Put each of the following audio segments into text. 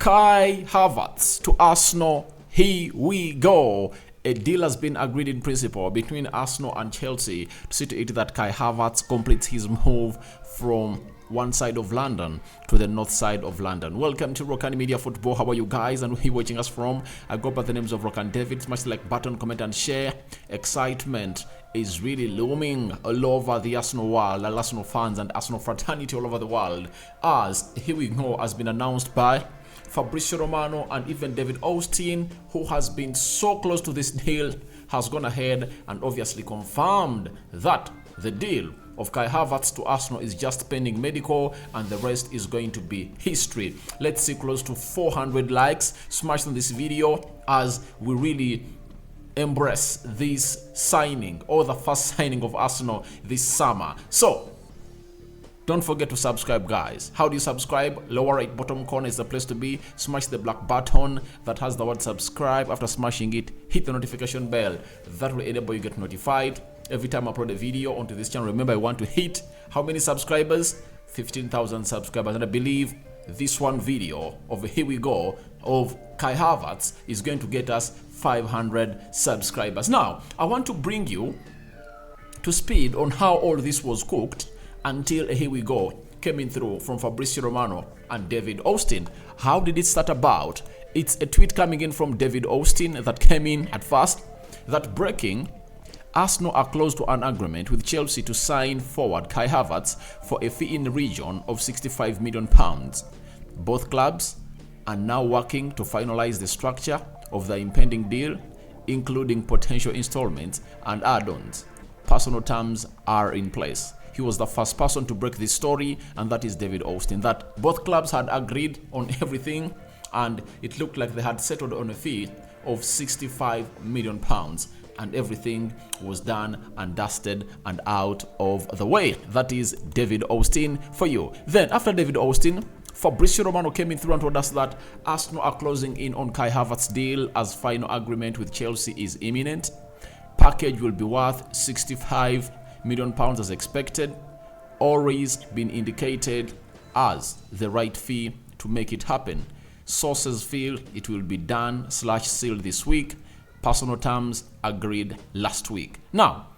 Kai Havertz to Arsenal. Here we go. A deal has been agreed in principle between Arsenal and Chelsea to see to it that Kai Havertz completes his move from one side of London to the north side of London. Welcome to Rokani Media Football. How are you guys and who are you watching us from? I go by the names of Rokani David. Smash the like button, comment and share. Excitement is really looming all over the Arsenal world, Arsenal fans and Arsenal fraternity all over the world, as Here We Go has been announced by Fabrizio Romano and even David Austin, who has been so close to this deal, has gone ahead and obviously confirmed that the deal of Kai Havertz to Arsenal is just pending medical and the rest is going to be history. Let's see close to 400 likes smashed on this video as we really embrace this signing, or the first signing of Arsenal this summer. So don't forget to subscribe, guys. How do you subscribe? Lower right bottom corner is the place to be. Smash the black button that has the word subscribe. After smashing it, hit the notification bell. That will enable you get notified every time I upload a video onto this channel. Remember, I want to hit how many subscribers? 15,000 subscribers. And I believe this one video of Here We Go of Kai Havertz is going to get us 500 subscribers. Now, I want to bring you to speed on how all this was cooked until Here We Go came in through from Fabrizio Romano and David Austin. How did it start about? It's a tweet coming in from David Austin that came in at first, that breaking: Arsenal are close to an agreement with Chelsea to sign forward Kai Havertz for a fee in the region of £65 million. Both clubs are now working to finalize the structure of the impending deal, including potential installments and add-ons. Personal terms are in place. He was the first person to break this story, and that is David Austin, that both clubs had agreed on everything and it looked like they had settled on a fee of £65 million, and everything was done and dusted and out of the way. That is David Austin for you. Then after David Austin, Fabrizio Romano came in through and told us that Arsenal are closing in on Kai Havertz deal as final agreement with Chelsea is imminent. Package will be worth £65 million as expected. Always been indicated as the right fee to make it happen. Sources feel it will be done / sealed this week. Personal terms agreed last week. Now,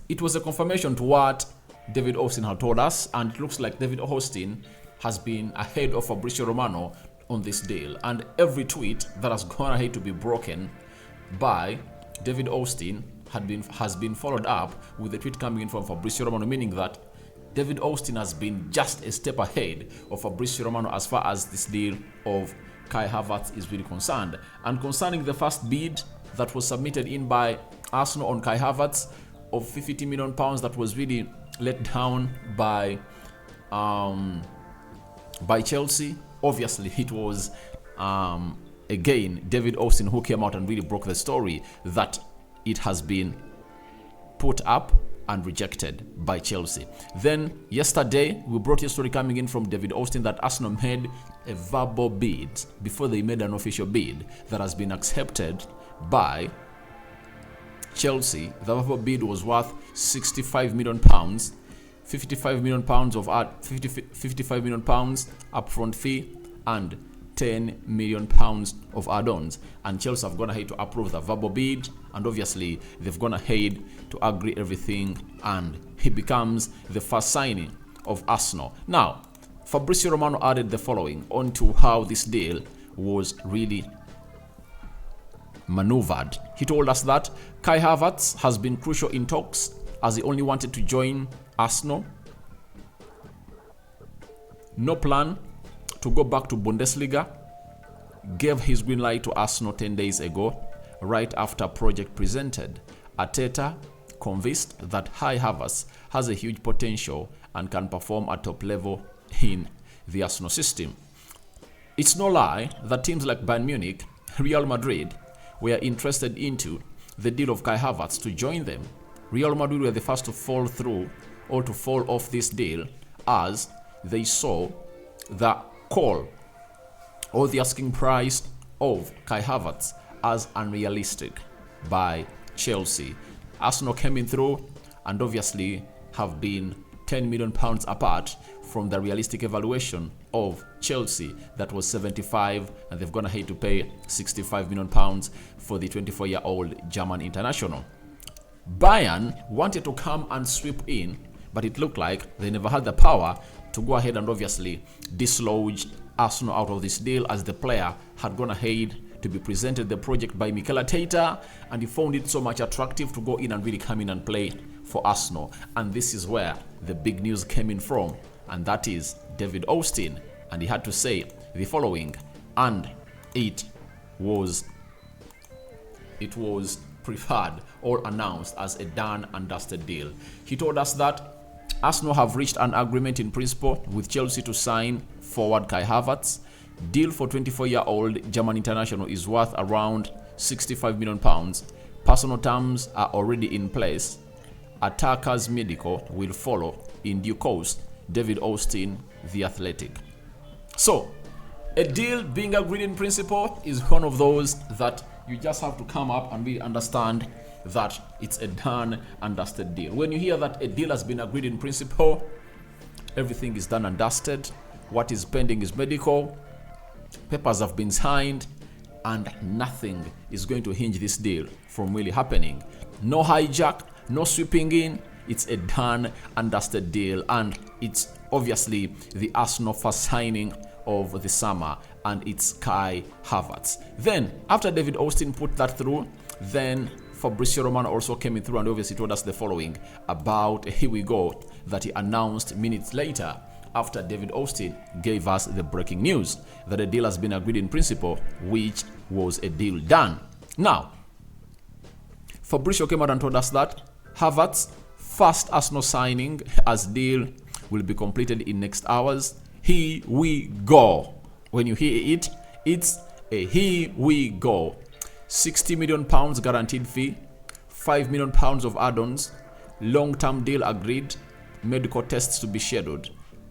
it was a confirmation to what David Austin had told us, and it looks like David Austin has been ahead of Fabrizio Romano on this deal, and every tweet that has gone ahead to be broken by David Austin has been followed up with a tweet coming in from Fabrizio Romano, meaning that David Austin has been just a step ahead of Fabrizio Romano as far as this deal of Kai Havertz is really concerned. And concerning the first bid that was submitted in by Arsenal on Kai Havertz of £50 million that was really let down by Chelsea, obviously it was again David Austin who came out and really broke the story that it has been put up and rejected by Chelsea. Then yesterday we brought a story coming in from David Austin that Arsenal made a verbal bid before they made an official bid that has been accepted by Chelsea. The verbal bid was worth £65 million, £55 million of 55 million pounds upfront fee and £10 million of add-ons, and Chelsea have gone ahead to approve the verbal bid, and obviously they've gone ahead to agree everything, and he becomes the first signing of Arsenal. Now, Fabrizio Romano added the following onto how this deal was really maneuvered. He told us that Kai Havertz has been crucial in talks as he only wanted to join Arsenal. No plan to go back to Bundesliga. Gave his green light to Arsenal 10 days ago, right after project presented. Arteta convinced that Kai Havertz has a huge potential and can perform at top level in the Arsenal system. It's no lie that teams like Bayern Munich, Real Madrid were interested into the deal of Kai Havertz to join them. Real Madrid were the first to fall through or to fall off this deal as they saw the call or the asking price of Kai Havertz as unrealistic by Chelsea. Arsenal came in through and obviously have been £10 million apart from the realistic evaluation of Chelsea that was 75, and they've gone ahead to pay 65 million pounds for the 24-year-old German international. Bayern wanted to come and sweep in, but it looked like they never had the power to go ahead and obviously dislodge Arsenal out of this deal, as the player had gone ahead to be presented the project by Mikel Arteta, and he found it so much attractive to go in and really come in and play for Arsenal. And this is where the big news came in from, and that is David Austin, and he had to say the following, and it was preferred or announced as a done and dusted deal. He told us that Arsenal have reached an agreement in principle with Chelsea to sign forward Kai Havertz. Deal for 24-year-old German international is worth around 65 million pounds. Personal terms are already in place. Attacker's medical will follow in due course. David Austin, The Athletic. So, a deal being agreed in principle is one of those that you just have to come up and really understand that it's a done and dusted deal. When you hear that a deal has been agreed in principle, everything is done and dusted. What is pending is medical. Papers have been signed, and nothing is going to hinge this deal from really happening. No hijack, no sweeping in. It's a done and dusted deal, and it's obviously the Arsenal first signing of the summer, and it's Kai Havertz. Then, after David Austin put that through, then Fabrizio Romano also came in through and obviously told us the following about Here We Go that he announced minutes later after David Austin gave us the breaking news that a deal has been agreed in principle, which was a deal done. Now, Fabrizio came out and told us that Havertz first Arsenal signing as deal will be completed in next hours. Here we go. When you hear it, it's a here we go. 60 million pounds guaranteed fee, 5 million pounds of add-ons, long-term deal agreed, medical tests to be scheduled.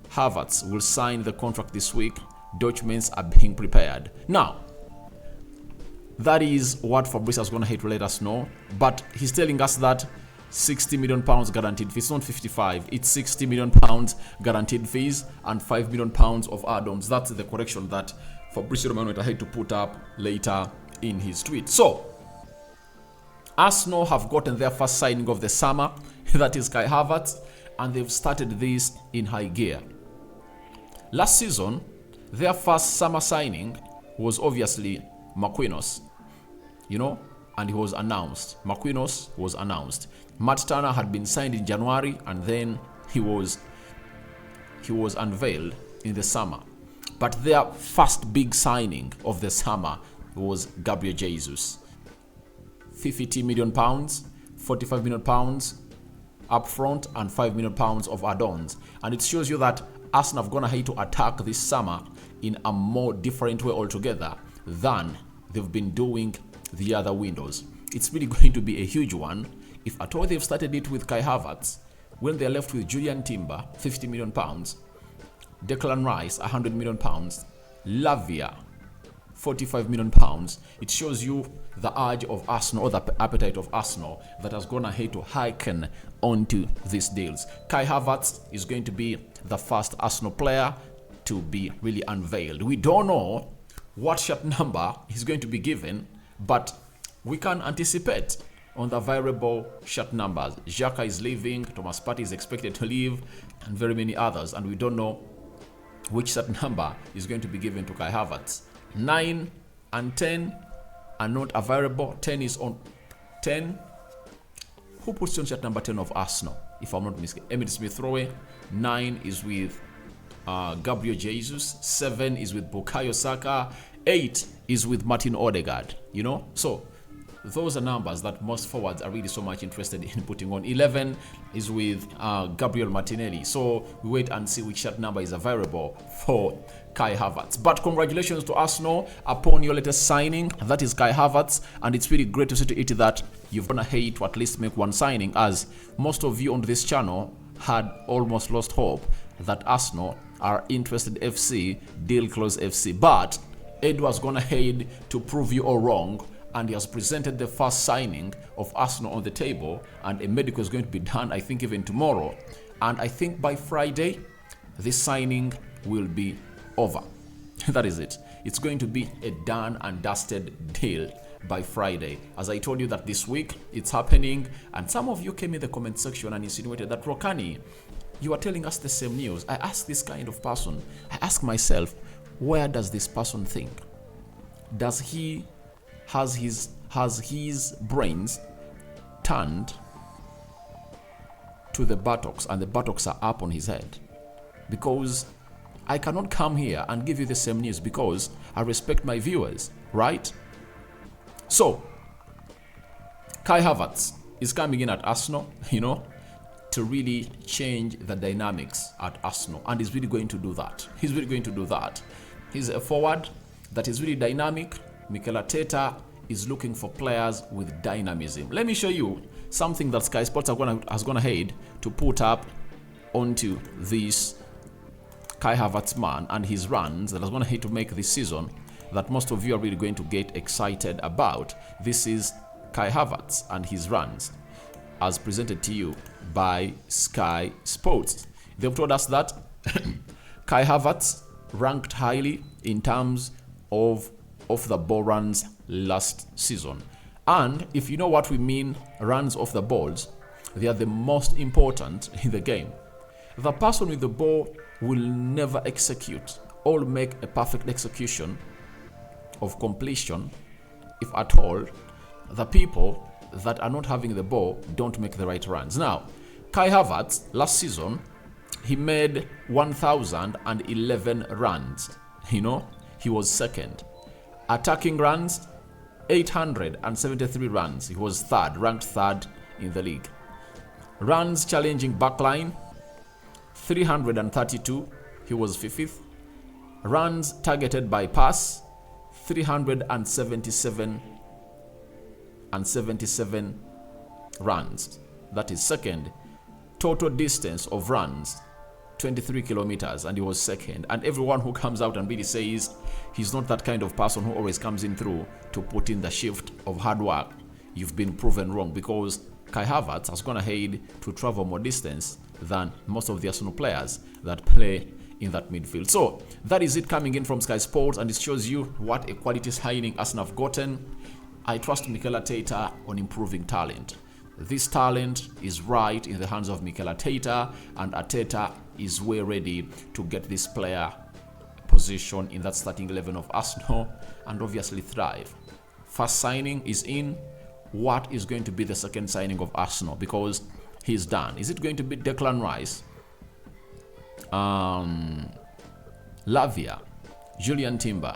Havertz will sign the contract this week. Documents are being prepared. Now, that is what Fabrizio is going to hate to let us know, but he's telling us that 60 million pounds guaranteed fees. It's not 55, it's 60 million pounds guaranteed fees and 5 million pounds of add-ons. That's the correction that Fabrizio Romano had to put up later in his tweet. So, Arsenal have gotten their first signing of the summer, that is Kai Havertz, and they've started this in high gear. Last season, their first summer signing was obviously Marquinhos, and he was announced. Marquinhos was announced. Matt Turner had been signed in January, and then he was unveiled in the summer. But their first big signing of the summer was Gabriel Jesus. 50 million pounds, 45 million pounds up front, and 5 million pounds of add-ons. And it shows you that Arsenal have gone ahead to attack this summer in a more different way altogether than they've been doing the other windows. It's really going to be a huge one. If at all they've started it with Kai Havertz, when they're left with Julian Timber, 50 million pounds, Declan Rice, 100 million pounds, Lavia, 45 million pounds, it shows you the urge of Arsenal, or the appetite of Arsenal, that has gone ahead to hiken onto these deals. Kai Havertz is going to be the first Arsenal player to be really unveiled. We don't know what shirt number is going to be given, but we can anticipate on the variable shirt numbers. Xhaka is leaving, Thomas Partey is expected to leave, and very many others, and we don't know which shirt number is going to be given to Kai Havertz. 9 and 10 are not a variable. 10 is on 10. Who puts on shirt number 10 of Arsenal? If I'm not mistaken, Emile Smith-Rowe. 9 is with Gabriel Jesus. 7 is with Bukayo Saka. 8 is with Martin Odegaard. So those are numbers that most forwards are really so much interested in putting on. 11 is with Gabriel Martinelli. So we wait and see which shirt number is available for Kai Havertz. But congratulations to Arsenal upon your latest signing. That is Kai Havertz, and it's really great to see to it that you've gone ahead to at least make one signing, as most of you on this channel had almost lost hope that Arsenal are interested FC, deal close FC. But Edu has gone ahead to prove you all wrong, and he has presented the first signing of Arsenal on the table, and a medical is going to be done, I think, even tomorrow. And I think by Friday, this signing will be over. That is it. It's going to be a done and dusted deal by Friday. As I told you that this week it's happening, and some of you came in the comment section and insinuated that, Rokani, you are telling us the same news. I ask this kind of person, I ask myself, where does this person think? Does he has his brains turned to the buttocks and the buttocks are up on his head? Because I cannot come here and give you the same news because I respect my viewers, right? So, Kai Havertz is coming in at Arsenal, to really change the dynamics at Arsenal. And he's really going to do that. He's really going to do that. He's a forward that is really dynamic. Mikel Arteta is looking for players with dynamism. Let me show you something that Sky Sports has gone ahead to put up onto this Kai Havertz man and his runs that has gone ahead to make this season that most of you are really going to get excited about. This is Kai Havertz and his runs as presented to you by Sky Sports. They've told us that Kai Havertz ranked highly in terms of off-the-ball runs last season. And if you know what we mean, runs off the balls, they are the most important in the game. The person with the ball will never execute or make a perfect execution of completion, if at all. The people that are not having the ball don't make the right runs. Now, Kai Havertz last season, he made 1,011 runs. He was second. Attacking runs, 873 runs. He was third, ranked third in the league. Runs challenging backline, 332. He was fifth. Runs targeted by pass, 377 and 77 runs. That is second. Total distance of runs, 23 kilometers, and he was second. And everyone who comes out and really says he's not that kind of person who always comes in through to put in the shift of hard work, you've been proven wrong, because Kai Havertz has gone ahead to travel more distance than most of the Arsenal players that play in that midfield. So that is it coming in from Sky Sports, and it shows you what a quality signing Arsenal have gotten. I trust Mikel Arteta on improving talent. This talent is right in the hands of Mikel Arteta, and Arteta is way ready to get this player position in that starting 11 of Arsenal and obviously thrive. First signing is in. What is going to be the second signing of Arsenal? Because he's done. Is it going to be Declan Rice, Lavia, Julian Timber?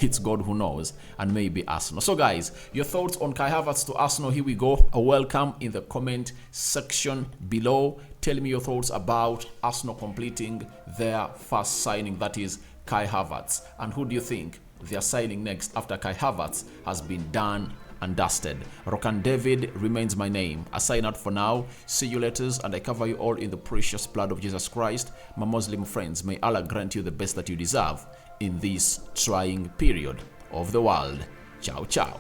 It's God who knows, and maybe Arsenal. So guys, your thoughts on Kai Havertz to Arsenal, here we go. Welcome in the comment section below. Tell me your thoughts about Arsenal completing their first signing, that is Kai Havertz. And who do you think they are signing next after Kai Havertz has been done and dusted? Rokani David remains my name. I sign out for now. See you later, and I cover you all in the precious blood of Jesus Christ. My Muslim friends, may Allah grant you the best that you deserve in this trying period of the world. Ciao, ciao.